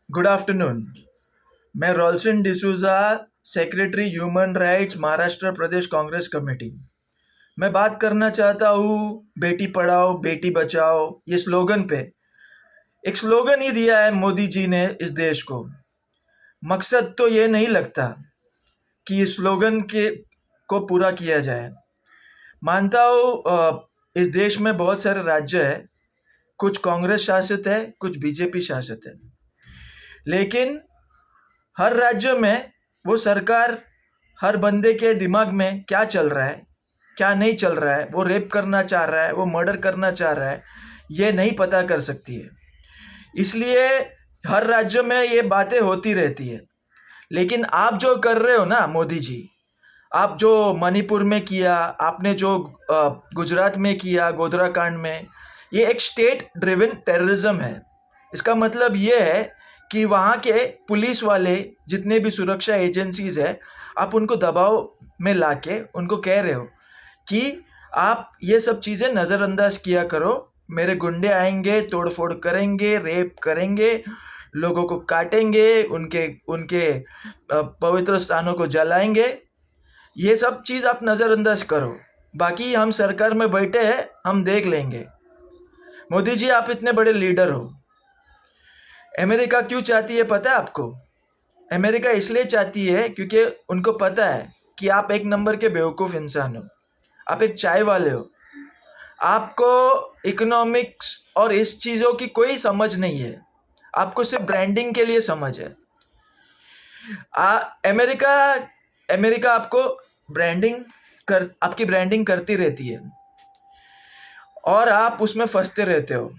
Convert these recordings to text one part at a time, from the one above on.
Good afternoon. मैं Rolson D'Souza, secretary human rights, Maharashtra Pradesh Congress committee. मैं बात करना चाहता हूँ बेटी पढ़ाओ बेटी बचाओ ये स्लोगन पे। एक स्लोगन ही दिया है मोदी जी ने इस देश को। मकसद तो ये नहीं लगता कि इस स्लोगन के को पूरा किया जाए। मानता हूँ इस देश में बहुत सारे राज्य है, कुछ कांग्रेस शासित है, कुछ बीजेपी शासित है, लेकिन हर राज्य में वो सरकार हर बंदे के दिमाग में क्या चल रहा है, क्या नहीं चल रहा है, वो रेप करना चाह रहा है, वो मर्डर करना चाह रहा है, ये नहीं पता कर सकती है। इसलिए हर राज्य में ये बातें होती रहती है। लेकिन आप जो कर रहे हो ना मोदी जी, आप जो मणिपुर में किया, आपने जो गुजरात में किया गोधरा कांड में, ये एक स्टेट ड्रिवन टेररिज्म है। इसका मतलब ये है कि वहाँ के पुलिस वाले जितने भी सुरक्षा एजेंसीज है, आप उनको दबाव में लाके उनको कह रहे हो कि आप ये सब चीज़ें नज़रअंदाज किया करो। मेरे गुंडे आएंगे, तोड़फोड़ करेंगे, रेप करेंगे, लोगों को काटेंगे, उनके उनके पवित्र स्थानों को जलाएंगे। ये सब चीज़ आप नज़रअंदाज करो, बाकी हम सरकार में बैठे हैं, हम देख लेंगे। मोदी जी, आप इतने बड़े लीडर हो। अमेरिका क्यों चाहती है पता है आपको? अमेरिका इसलिए चाहती है क्योंकि उनको पता है कि आप एक नंबर के बेवकूफ़ इंसान हो, आप एक चाय वाले हो, आपको इकोनॉमिक्स और इस चीज़ों की कोई समझ नहीं है, आपको सिर्फ ब्रांडिंग के लिए समझ है। अमेरिका अमेरिका आपको ब्रांडिंग आपकी ब्रांडिंग करती रहती है और आप उसमें फंसते रहते हो।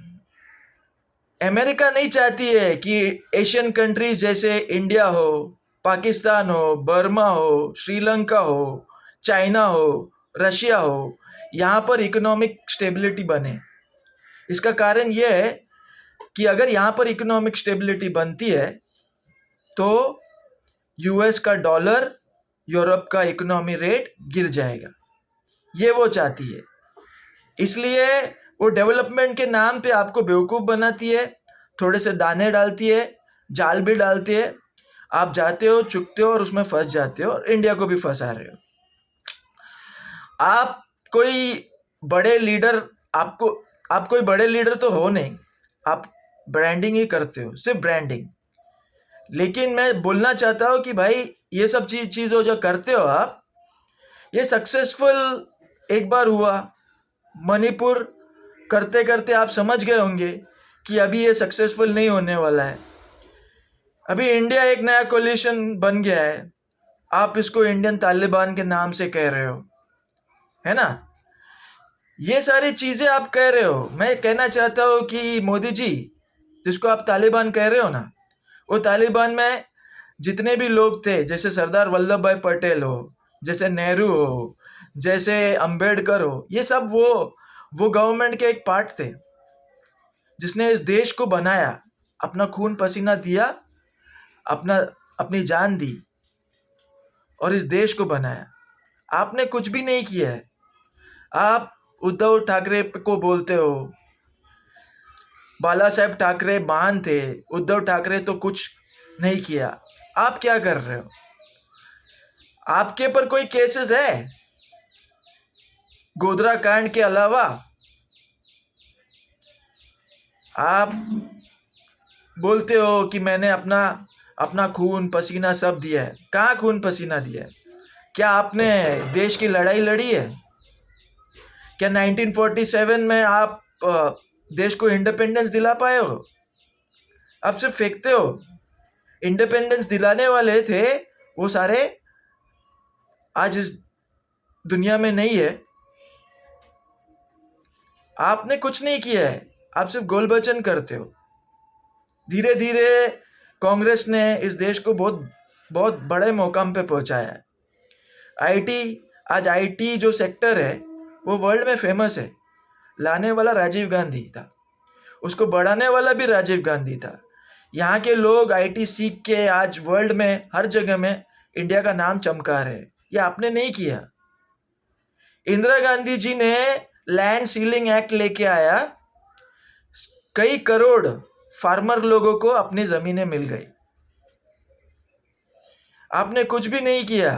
अमेरिका नहीं चाहती है कि एशियन कंट्रीज जैसे इंडिया हो, पाकिस्तान हो, बर्मा हो, श्रीलंका हो, चाइना हो, रशिया हो, यहाँ पर इकोनॉमिक स्टेबिलिटी बने। इसका कारण यह है कि अगर यहाँ पर इकोनॉमिक स्टेबिलिटी बनती है तो यूएस का डॉलर, यूरोप का इकोनॉमी रेट गिर जाएगा। ये वो चाहती है। इसलिए वो डेवलपमेंट के नाम पे आपको बेवकूफ़ बनाती है, थोड़े से दाने डालती है, जाल भी डालती है। आप जाते हो, चुकते हो और उसमें फंस जाते हो और इंडिया को भी फंसा रहे हो। आप कोई बड़े लीडर आपको आप कोई बड़े लीडर तो हो नहीं, आप ब्रांडिंग ही करते हो, सिर्फ ब्रांडिंग। लेकिन मैं बोलना चाहता हूँ कि भाई ये सब चीज़ों जो करते हो आप, ये सक्सेसफुल एक बार हुआ मणिपुर करते करते, आप समझ गए होंगे कि अभी ये सक्सेसफुल नहीं होने वाला है। अभी इंडिया एक नया कोलिशन बन गया है, आप इसको इंडियन तालिबान के नाम से कह रहे हो, है ना? ये सारी चीज़ें आप कह रहे हो। मैं कहना चाहता हूँ कि मोदी जी, जिसको आप तालिबान कह रहे हो ना, वो तालिबान में जितने भी लोग थे, जैसे सरदार वल्लभ भाई पटेल हो, जैसे नेहरू हो, जैसे अंबेडकर हो, ये सब वो गवर्नमेंट के एक पार्ट थे जिसने इस देश को बनाया, अपना खून पसीना दिया, अपना अपनी जान दी और इस देश को बनाया। आपने कुछ भी नहीं किया है। आप उद्धव ठाकरे को बोलते हो, बाला साहेब ठाकरे महान थे, उद्धव ठाकरे तो कुछ नहीं किया। आप क्या कर रहे हो? आपके पर कोई केसेस है गोधरा कांड के अलावा? आप बोलते हो कि मैंने अपना अपना खून पसीना सब दिया है। कहाँ खून पसीना दिया है? क्या आपने देश की लड़ाई लड़ी है? क्या 1947 में आप देश को इंडिपेंडेंस दिला पाए हो? आप सिर्फ फेंकते हो। इंडिपेंडेंस दिलाने वाले थे वो सारे आज इस दुनिया में नहीं है। आपने कुछ नहीं किया है, आप सिर्फ गोलबचन करते हो। धीरे धीरे कांग्रेस ने इस देश को बहुत बहुत बड़े मुकाम पे पहुंचाया है। आज आईटी जो सेक्टर है वो वर्ल्ड में फेमस है। लाने वाला राजीव गांधी था, उसको बढ़ाने वाला भी राजीव गांधी था। यहाँ के लोग आईटी सीख के आज वर्ल्ड में हर जगह में इंडिया का नाम चमका रहे हैं। ये आपने नहीं किया। इंदिरा गांधी जी ने लैंड सीलिंग एक्ट लेके आया, कई करोड़ फार्मर लोगों को अपनी ज़मीनें मिल गई। आपने कुछ भी नहीं किया।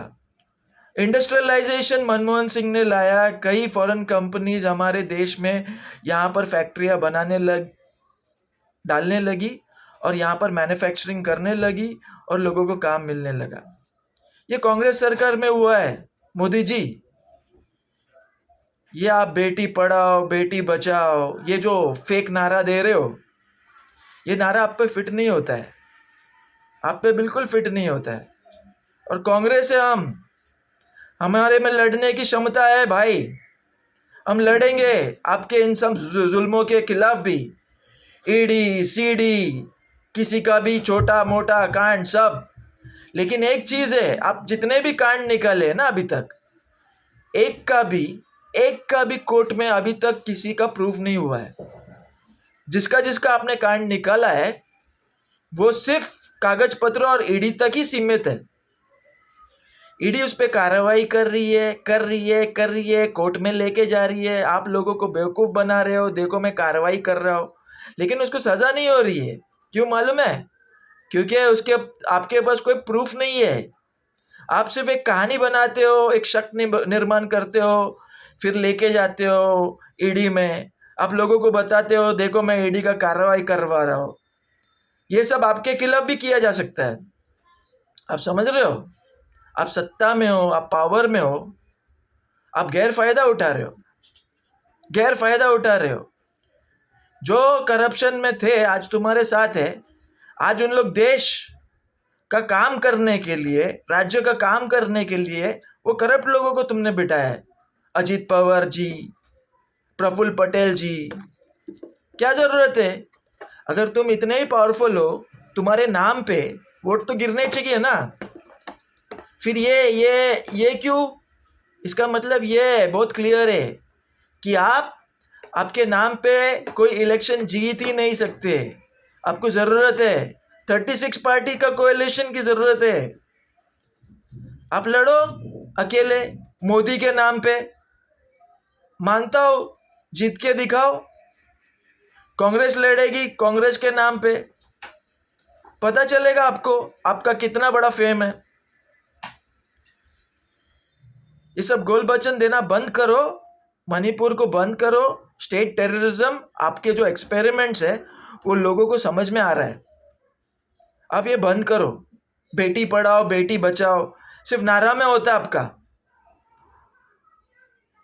इंडस्ट्रियलाइजेशन मनमोहन सिंह ने लाया, कई फॉरेन कंपनीज हमारे देश में यहाँ पर फैक्ट्रियाँ डालने लगी और यहाँ पर मैन्युफैक्चरिंग करने लगी और लोगों को काम मिलने लगा। ये कांग्रेस सरकार में हुआ है। मोदी जी, ये आप बेटी पढ़ाओ बेटी बचाओ ये जो फेक नारा दे रहे हो, ये नारा आप पे फिट नहीं होता है, आप पे बिल्कुल फिट नहीं होता है। और कांग्रेस से हमारे में लड़ने की क्षमता है भाई, हम लड़ेंगे आपके इन सब जुल्मों के खिलाफ भी। ईडी सीडी, किसी का भी छोटा मोटा कांड सब। लेकिन एक चीज़ है, आप जितने भी कांड निकाले ना अभी तक, एक का भी कोर्ट में अभी तक किसी का प्रूफ नहीं हुआ है। जिसका जिसका आपने कांड निकाला है वो सिर्फ कागज पत्र और ईडी तक ही सीमित है। ईडी उस पर कार्रवाई कर रही है, कोर्ट में लेके जा रही है, आप लोगों को बेवकूफ़ बना रहे हो, देखो मैं कार्रवाई कर रहा हूँ, लेकिन उसको सज़ा नहीं हो रही है। क्यों मालूम है? क्योंकि उसके आपके पास कोई प्रूफ नहीं है। आप सिर्फ एक कहानी बनाते हो, एक शक निर्माण करते हो, फिर लेके जाते हो ईडी में, आप लोगों को बताते हो देखो मैं ईडी का कार्रवाई करवा रहा हूँ। ये सब आपके खिलाफ भी किया जा सकता है। आप समझ रहे हो? आप सत्ता में हो, आप पावर में हो, आप गैर फायदा उठा रहे हो। जो करप्शन में थे आज तुम्हारे साथ है। आज उन लोग देश का काम करने के लिए, राज्य का काम करने के लिए वो करप्ट लोगों को तुमने बिठाया है। अजीत पवार जी, प्रफुल्ल पटेल जी, क्या ज़रूरत है? अगर तुम इतने ही पावरफुल हो, तुम्हारे नाम पे वोट तो गिरने चाहिए ना। फिर ये क्यों? इसका मतलब ये बहुत क्लियर है कि आपके नाम पे कोई इलेक्शन जीत ही नहीं सकते। आपको ज़रूरत है 36 पार्टी का कोएलिशन की ज़रूरत है। आप लड़ो अकेले मोदी के नाम पे, मानता हो, जीत के दिखाओ। कांग्रेस लड़ेगी कांग्रेस के नाम पे, पता चलेगा आपको आपका कितना बड़ा फेम है। ये सब गोल वचन देना बंद करो, मणिपुर को बंद करो। स्टेट टेररिज्म, आपके जो एक्सपेरिमेंट्स है वो लोगों को समझ में आ रहा है, आप ये बंद करो। बेटी पढ़ाओ बेटी बचाओ सिर्फ नारा में होता है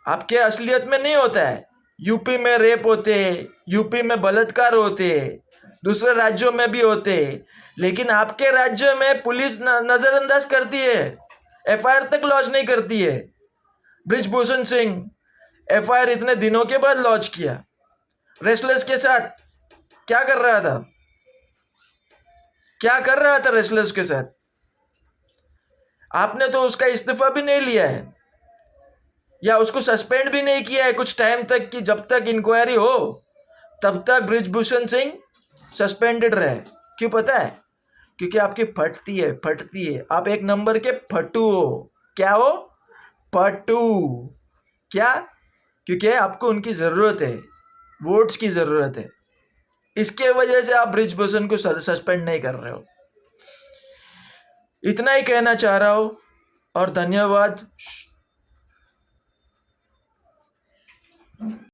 आपके असलियत में नहीं होता है। यूपी में रेप होते, यूपी में बलात्कार होते, दूसरे राज्यों में भी होते, लेकिन आपके राज्य में पुलिस नज़रअंदाज करती है, एफआईआर तक लॉन्च नहीं करती है। ब्रिजभूषण सिंह एफआईआर इतने दिनों के बाद लॉन्च किया। रेसलर्स के साथ क्या कर रहा था? रेसलर्स के साथ? आपने तो उसका इस्तीफा भी नहीं लिया है या उसको सस्पेंड भी नहीं किया है कुछ टाइम तक, कि जब तक इंक्वायरी हो तब तक ब्रिजभूषण सिंह सस्पेंडेड रहे। क्यों पता है? क्योंकि आपकी फटती है। आप एक नंबर के फटू हो। क्या हो? फटू। क्या? क्योंकि आपको उनकी ज़रूरत है, वोट्स की ज़रूरत है। इसके वजह से आप ब्रिजभूषण को सस्पेंड नहीं कर रहे हो। इतना ही कहना चाह रहा हूँ और धन्यवाद।